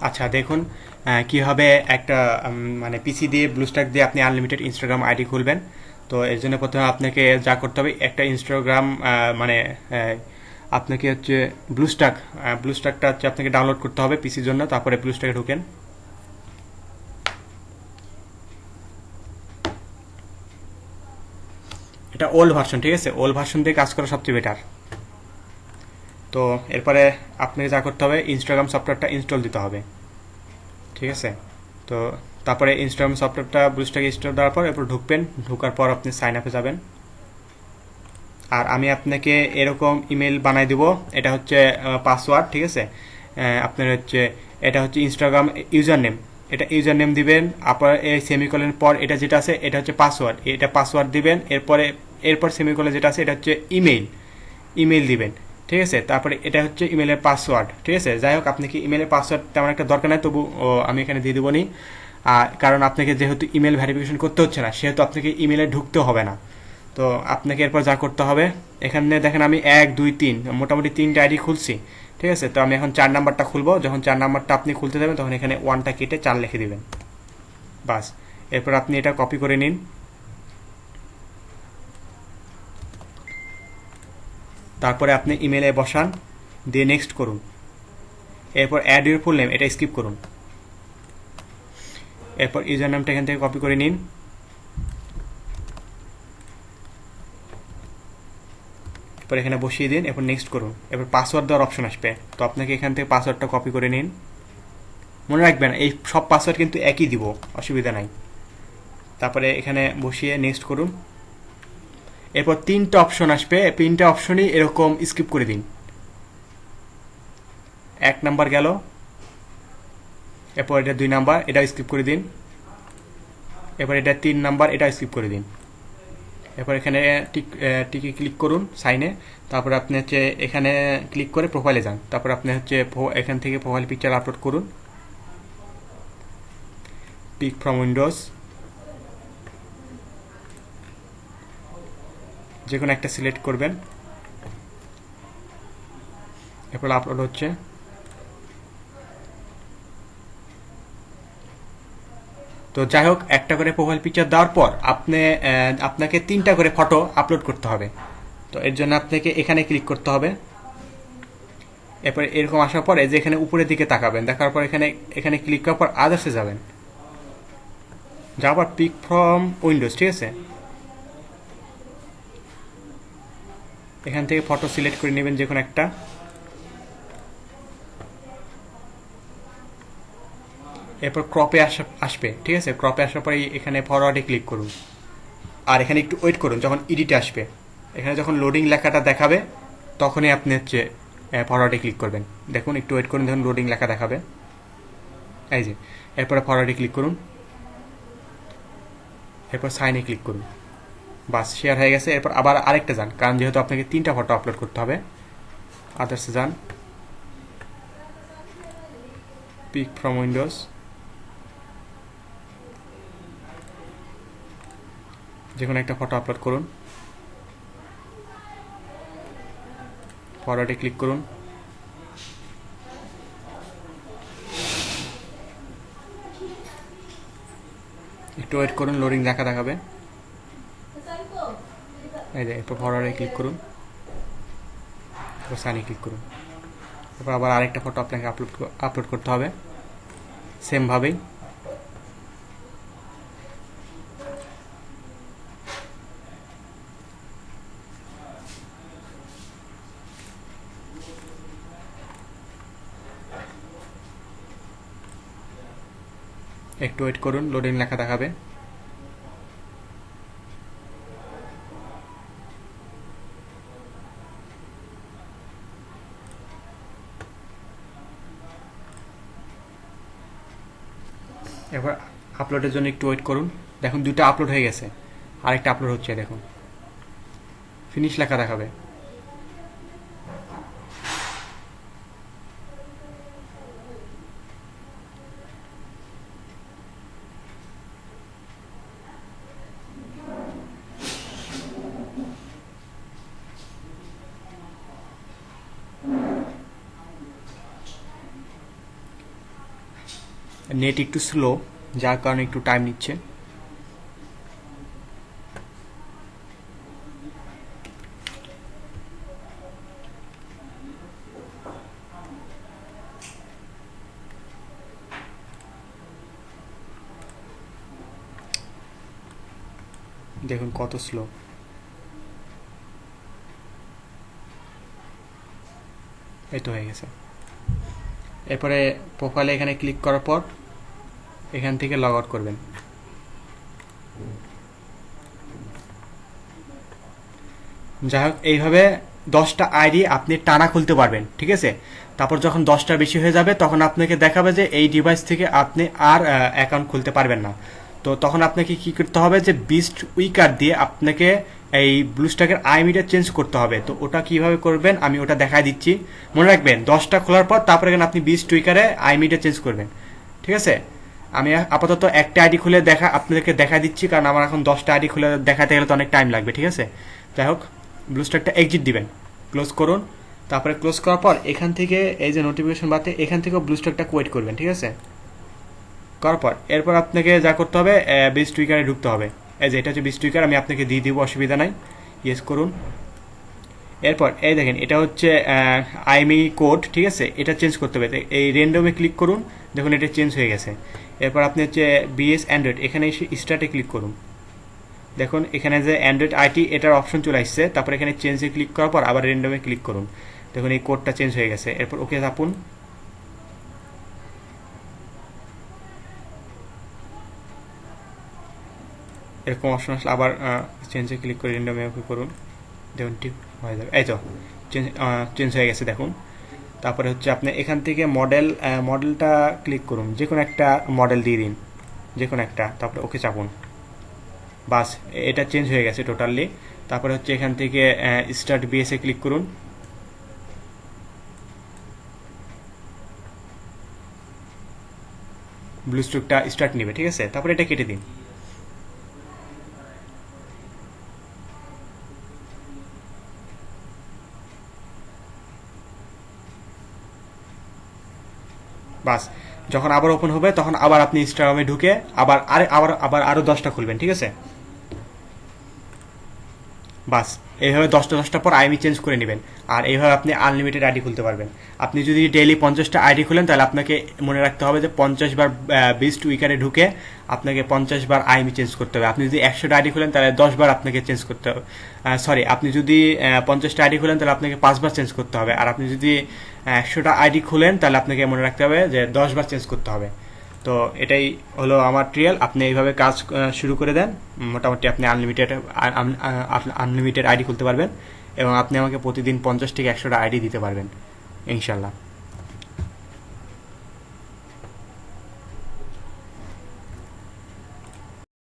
আচ্ছা দেখুন, কিভাবে একটা মানে পিসি দিয়ে ব্লুস্ট্যাক দিয়ে আপনি আনলিমিটেড ইনস্টাগ্রাম আইডি খুলবেন। তো এর জন্য প্রথমে আপনাকে যা করতে হবে, একটা ইনস্টাগ্রাম মানে আপনাকে হচ্ছে ব্লুস্ট্যাক ব্লুস্ট্যাকটা হচ্ছে আপনাকে ডাউনলোড করতে হবে পিসির জন্য। তারপরে ব্লুস্ট্যাকে ঢুকেন। এটা ওল্ড ভার্সন, ঠিক আছে? ওল্ড ভার্সন দিয়ে কাজ করা সবচেয়ে বেটার। তো এরপরে আপনাকে যা করতে হবে, ইনস্টাগ্রাম সফটওয়্যারটা ইনস্টল দিতে হবে, ঠিক আছে? তো তারপরে ইনস্টাগ্রাম সফটওয়্যারটা ব্লুস্ট্যাকে ইনস্টল দেওয়ার পর এরপর ঢুকবেন। ঢোকার পর আপনি সাইন আপে যাবেন। আর আমি আপনাকে এরকম ইমেল বানাই দিব। এটা হচ্ছে পাসওয়ার্ড, ঠিক আছে? আপনার হচ্ছে এটা হচ্ছে ইনস্টাগ্রাম ইউজার নেম। এটা ইউজার নেম দিবেন। আপনার এই সেমিকোলনের পর এটা যেটা আছে এটা হচ্ছে পাসওয়ার্ড। এটা পাসওয়ার্ড দিবেন। এরপর সেমিকোলন যেটা আছে এটা হচ্ছে ইমেইল। ইমেইল দিবেন, ঠিক আছে? তারপরে এটা হচ্ছে ইমেলের পাসওয়ার্ড, ঠিক আছে? যাই হোক, আপনি কি ইমেলের পাসওয়ার্ড তেমন একটা দরকার নাই, তবু আমি এখানে দিয়ে দেবো নি। কারণ আপনাকে যেহেতু ইমেল ভেরিফিকেশন করতে হচ্ছে না, সেহেতু আপনাকে ইমেলে ঢুকতে হবে না। তো আপনাকে এরপর যা করতে হবে, এখানে দেখেন আমি 1 2 3 মোটামুটি 3টা আইডি খুলছি, ঠিক আছে? তো আমি এখন 4 নাম্বারটা খুলবো। যখন 4 নাম্বারটা আপনি খুলতে যাবেন তখন এখানে 1টা কেটে 4 লিখে দিবেন। বাস। এরপর আপনি এটা কপি করে নিন। তারপরে আপনি ইমেলে বসান, দিয়ে নেক্সট করুন। এরপর অ্যাড ইউর ফুল নেম, এটা স্কিপ করুন। এরপর ইউজার নামটা এখান থেকে কপি করে নিন। এরপর এখানে বসিয়ে দিন। এরপর নেক্সট করুন। এরপর পাসওয়ার্ড দেওয়ার অপশন আসবে। তো আপনাকে এখান থেকে পাসওয়ার্ডটা কপি করে নিন। মনে রাখবেন এই সব পাসওয়ার্ড কিন্তু একই দিব, অসুবিধা নাই। তারপরে এখানে বসিয়ে নেক্সট করুন। এরপর 3টা অপশন আসবে, 3টা অপশনই এরকম স্কিপ করে দিন। 1 নাম্বার গেল। এরপর এটা 2 নাম্বার, এটা স্কিপ করে দিন। এরপর এটা 3 নাম্বার, এটা স্কিপ করে দিন। এরপর এখানে টিকে ক্লিক করুন সাইনে। তারপর আপনি হচ্ছে এখানে ক্লিক করে প্রোফাইলে যান। তারপর আপনি হচ্ছে এখান থেকে প্রোফাইল পিকচার আপলোড করুন। পিক ফ্রম উইন্ডোজ, যে কোনো একটা সিলেক্ট করবেন। এরপর আপলোড হচ্ছে। তো যাই হোক, একটা করে প্রোফাইল পিকচার দেওয়ার পর আপনাকে 3টা করে ফটো আপলোড করতে হবে। তো এর জন্য আপনাকে এখানে ক্লিক করতে হবে। এরপরে এরকম আসার পরে যে এখানে উপরের দিকে তাকাবেন, দেখার পর এখানে এখানে ক্লিক করার পর আদার্সে যাবেন। যাওয়ার পর পিক ফ্রম উইন্ডোজ, ঠিক আছে? এখান থেকে ফটো সিলেক্ট করে নেবেন যে কোনো একটা। এরপর ক্রপে আসবে, ঠিক আছে? ক্রপে আসার পরে এখানে ফরওয়ার্ডে ক্লিক করুন। আর এখানে একটু ওয়েট করুন, যখন এডিটে আসবে, এখানে যখন লোডিং লেখাটা দেখাবে তখনই আপনি হচ্ছে ফরওয়ার্ডে ক্লিক করবেন। দেখুন, একটু ওয়েট করুন, যখন লোডিং লেখা দেখাবে। এই যে, এরপরে ফরওয়ার্ডে ক্লিক করুন। এরপর সাইনে ক্লিক করুন। বাস, শেয়ার হয়ে গেছে। এরপর আবার আরেকটা যান, কারণ যেহেতু আপনাকে 3টা ফটো আপলোড করতে হবে। আদার্সে যান, পিক ফ্রম উইন্ডোজ, যে কোনো একটা ফটো আপলোড করুন। ফরওয়ার্ডে ক্লিক করুন। একটু ওয়েট করুন, লোডিং লেখা দেখাবে। এই যে, এরপর ফরওয়ার্ডে ক্লিক করুন। এরপর সাইনে ক্লিক করুন। এরপর আবার আরেকটা ফটো আপনাকে আপলোড করতে হবে সেমভাবেই। একটু ওয়েট করুন, লোডিং লেখা দেখাবে। এবার আপলোডের জন্য একটু ওয়েট করুন। দেখুন, 2টা আপলোড হয়ে গেছে। আরেকটা আপলোড হচ্ছে, দেখুন ফিনিশ লেখা দেখাবে। নেট একটু স্লো, যার কারণে একটু টাইম নিচ্ছে। দেখুন কত স্লো। এই তো হয়ে গেছে। এরপরে প্রোফাইলে এখানে ক্লিক করার পর এখান থেকে লগ আউট করবেন। যাই হোক, এইভাবে 10টা আইডি আপনি টানা খুলতে পারবেন, ঠিক আছে। তারপর যখন 10টার বেশি হয়ে যাবে তখন আপনাকে দেখাবে যে এই ডিভাইস থেকে আপনি আর অ্যাকাউন্ট খুলতে পারবেন না। তো তখন আপনাকে কি করতে হবে, যে বিস্ট উইকার দিয়ে আপনাকে এই ব্লুস্ট্যাকের আইমিটা চেঞ্জ করতে হবে। তো ওটা কিভাবে করবেন আমি ওটা দেখাই দিচ্ছি। মনে রাখবেন 10টা খোলার পর তারপরে আপনি বিস্ট উইকারে আইমিটা চেঞ্জ করবেন, ঠিক আছে। আমি আপাতত একটা আইডি খুলে আপনাদেরকে দেখা দিচ্ছি, কারণ আমার এখন 10টা আইডি খুলে দেখাতে গেলে তো অনেক টাইম লাগবে, ঠিক আছে। যাই হোক, ব্লুস্ট্যাকটা এক্সিট দিবেন, ক্লোজ করুন। তারপরে ক্লোজ করার পর এখান থেকে এই যে নোটিফিকেশন বাতে এখান থেকেও ব্লুস্ট্যাকটা কোয়েট করবেন, ঠিক আছে। করার পর এরপর আপনাকে যা করতে হবে, বিস্ট উইকারে ঢুকতে হবে। এই যে এটা হচ্ছে বিস্ট উইকার, আমি আপনাকে দিয়ে দিব, অসুবিধা নাই। ইয়েস করুন। এরপর এই দেখেন এটা হচ্ছে আইমি কোড, ঠিক আছে। এটা চেঞ্জ করতে হবে, এই র্যান্ডমে ক্লিক করুন, দেখুন এটা চেঞ্জ হয়ে গেছে। এরপর আপনি হচ্ছে বিএস অ্যান্ড্রয়েড, এখানে এসে স্টার্টে ক্লিক করুন। দেখুন এখানে যে অ্যান্ড্রয়েড আইটি এটার অপশন চলে আসছে। তারপর এখানে চেঞ্জে ক্লিক করার পর আবার র্যান্ডমে ক্লিক করুন, দেখুন এই কোডটা চেঞ্জ হয়ে গেছে। এরপর ওকে চাপুন। এরকম অপশন আসলে আবার চেঞ্জে ক্লিক করে র্যান্ডমে ওকে করুন, দেখুন ঠিক হয়ে যাবে। এই তো চেঞ্জ হয়ে গেছে দেখুন। তারপরে হচ্ছে আপনি এখান থেকে মডেলটা ক্লিক করুন, যে কোনো একটা মডেল দিয়ে দিন, যে কোনো একটা। তারপরে ওকে চাপুন, বাস এটা চেঞ্জ হয়ে গেছে টোটালি। তারপরে হচ্ছে এখান থেকে স্টার্ট বিএসএ ক্লিক করুন। ব্লুস্টুকটা স্টার্ট নেবে, ঠিক আছে। তারপরে এটা কেটে দিন। বাস যখন আবার ওপেন হবে তখন আবার আপনি ইনস্টাগ্রামে ঢুকে আবার আরো 10টা খুলবেন, ঠিক আছে। বাস এইভাবে 10টা পর আইমি চেঞ্জ করে নেবেন। আর এইভাবে আপনি আনলিমিটেড আইডি খুলতে পারবেন। আপনি যদি ডেইলি 50টা আইডি খুলেন তাহলে আপনাকে মনে রাখতে হবে যে 50 বার বিস্ট উইকারে ঢুকে আপনাকে 50 বার আইমি চেঞ্জ করতে হবে। আপনি যদি 100টা আইডি খুলেন তাহলে 10 বার আপনাকে চেঞ্জ করতে হবে। সরি, আপনি যদি 50টা আইডি খুলেন তাহলে আপনাকে 5 বার চেঞ্জ করতে হবে। আর আপনি যদি 100টা আইডি খুলেন তাহলে আপনাকে মনে রাখতে হবে যে 10 বার চেঞ্জ করতে হবে। তো এটাই হলো আমার ট্রিয়াল। আপনি এইভাবে কাজ শুরু করে দেন, মোটামুটি আপনি আনলিমিটেড আইডি খুলতে পারবেন এবং আপনি আমাকে প্রতিদিন 50 থেকে 100টা আইডি দিতে পারবেন ইনশাল্লাহ।